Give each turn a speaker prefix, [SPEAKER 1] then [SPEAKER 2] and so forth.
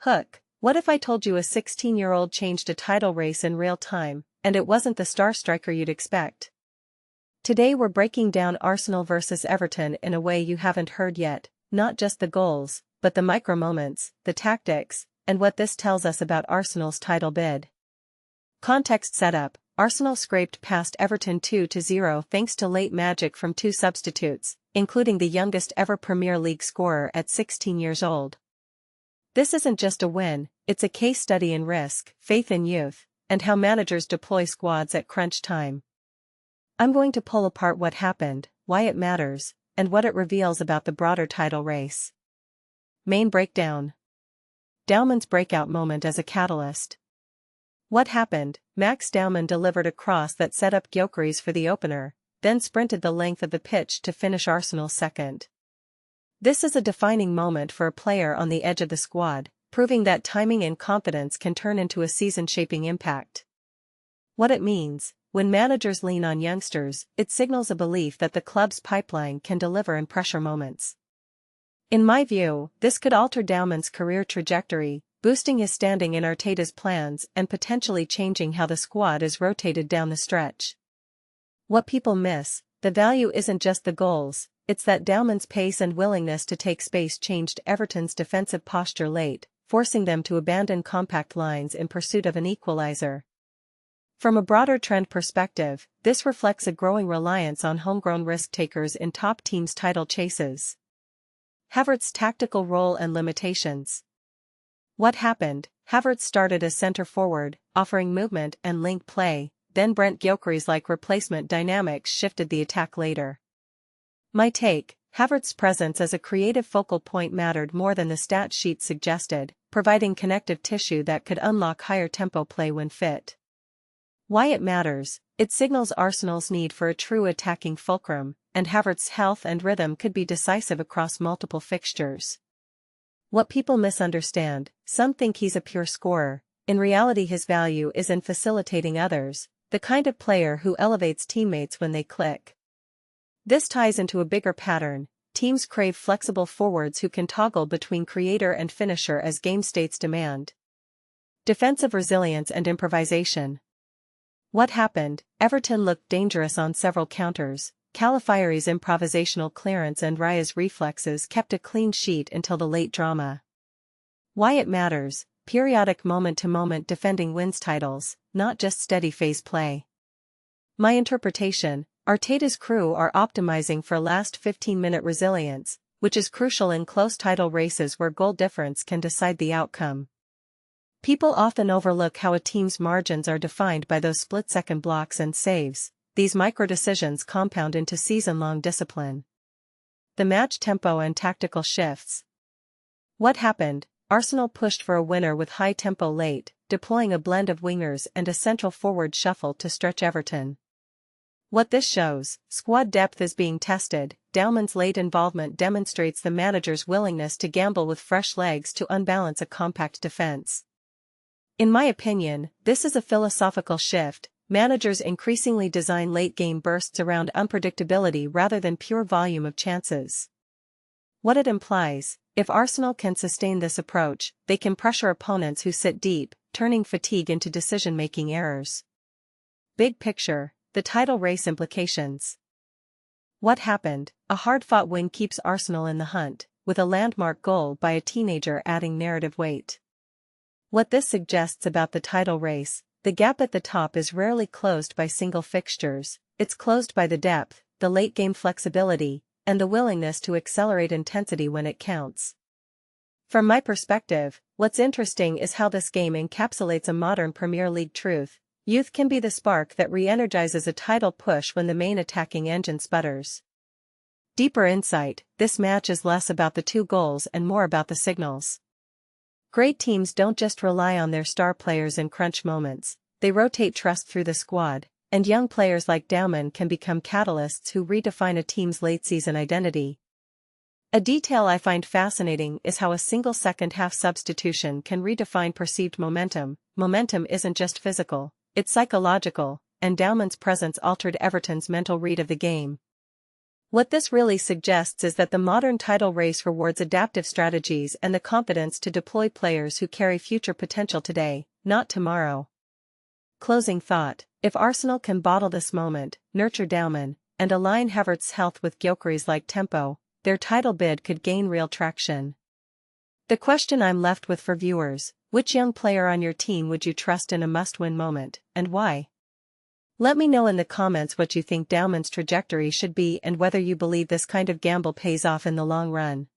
[SPEAKER 1] Hook, what if I told you a 16-year-old changed a title race in real time, and it wasn't the star striker you'd expect? Today we're breaking down Arsenal versus Everton in a way you haven't heard yet, not just the goals, but the micro moments, the tactics, and what this tells us about Arsenal's title bid. Context setup: Arsenal scraped past Everton 2-0 thanks to late magic from two substitutes, including the youngest ever Premier League scorer at 16 years old. This isn't just a win, it's a case study in risk, faith in youth, and how managers deploy squads at crunch time. I'm going to pull apart what happened, why it matters, and what it reveals about the broader title race. Main breakdown. Dowman's breakout moment as a catalyst. What happened? Max Dowman delivered a cross that set up Gyokeres for the opener, then sprinted the length of the pitch to finish Arsenal's second. This is a defining moment for a player on the edge of the squad, proving that timing and confidence can turn into a season-shaping impact. What it means: when managers lean on youngsters, it signals a belief that the club's pipeline can deliver in pressure moments. In my view, this could alter Dowman's career trajectory, boosting his standing in Arteta's plans and potentially changing how the squad is rotated down the stretch. What people miss: the value isn't just the goals, it's that Dowman's pace and willingness to take space changed Everton's defensive posture late, forcing them to abandon compact lines in pursuit of an equalizer. From a broader trend perspective, this reflects a growing reliance on homegrown risk-takers in top teams' title chases. Havertz's tactical role and limitations. What happened? Havertz started as centre-forward, offering movement and link play, then Brent Gyokeres-like replacement dynamics shifted the attack later. My take: Havertz's presence as a creative focal point mattered more than the stat sheet suggested, providing connective tissue that could unlock higher tempo play when fit. Why it matters: it signals Arsenal's need for a true attacking fulcrum, and Havertz's health and rhythm could be decisive across multiple fixtures. What people misunderstand: some think he's a pure scorer, in reality his value is in facilitating others, the kind of player who elevates teammates when they click. This ties into a bigger pattern: teams crave flexible forwards who can toggle between creator and finisher as game states demand. Defensive resilience and improvisation. What happened? Everton looked dangerous on several counters. Calafiori's improvisational clearance and Raya's reflexes kept a clean sheet until the late drama. Why it matters: periodic moment-to-moment defending wins titles, not just steady phase play. My interpretation: Arteta's crew are optimizing for last 15-minute resilience, which is crucial in close title races where goal difference can decide the outcome. People often overlook how a team's margins are defined by those split-second blocks and saves. These micro-decisions compound into season-long discipline. The match tempo and tactical shifts. What happened? Arsenal pushed for a winner with high tempo late, deploying a blend of wingers and a central forward shuffle to stretch Everton. What this shows: squad depth is being tested. Dowman's late involvement demonstrates the manager's willingness to gamble with fresh legs to unbalance a compact defense. In my opinion, this is a philosophical shift. Managers increasingly design late-game bursts around unpredictability rather than pure volume of chances. What it implies: if Arsenal can sustain this approach, they can pressure opponents who sit deep, turning fatigue into decision-making errors. Big picture: the title race implications. What happened? A hard-fought win keeps Arsenal in the hunt, with a landmark goal by a teenager adding narrative weight. What this suggests about the title race: the gap at the top is rarely closed by single fixtures, it's closed by the depth, the late-game flexibility, and the willingness to accelerate intensity when it counts. From my perspective, what's interesting is how this game encapsulates a modern Premier League truth: youth can be the spark that re-energizes a title push when the main attacking engine sputters. Deeper insight: this match is less about the two goals and more about the signals. Great teams don't just rely on their star players in crunch moments, they rotate trust through the squad, and young players like Dowman can become catalysts who redefine a team's late-season identity. A detail I find fascinating is how a single second-half substitution can redefine perceived momentum. Momentum isn't just physical, it's psychological, and Dowman's presence altered Everton's mental read of the game. What this really suggests is that the modern title race rewards adaptive strategies and the confidence to deploy players who carry future potential today, not tomorrow. Closing thought: if Arsenal can bottle this moment, nurture Dowman, and align Havertz's health with Gyokeres-like tempo, their title bid could gain real traction. The question I'm left with for viewers: which young player on your team would you trust in a must-win moment, and why? Let me know in the comments what you think Dowman's trajectory should be and whether you believe this kind of gamble pays off in the long run.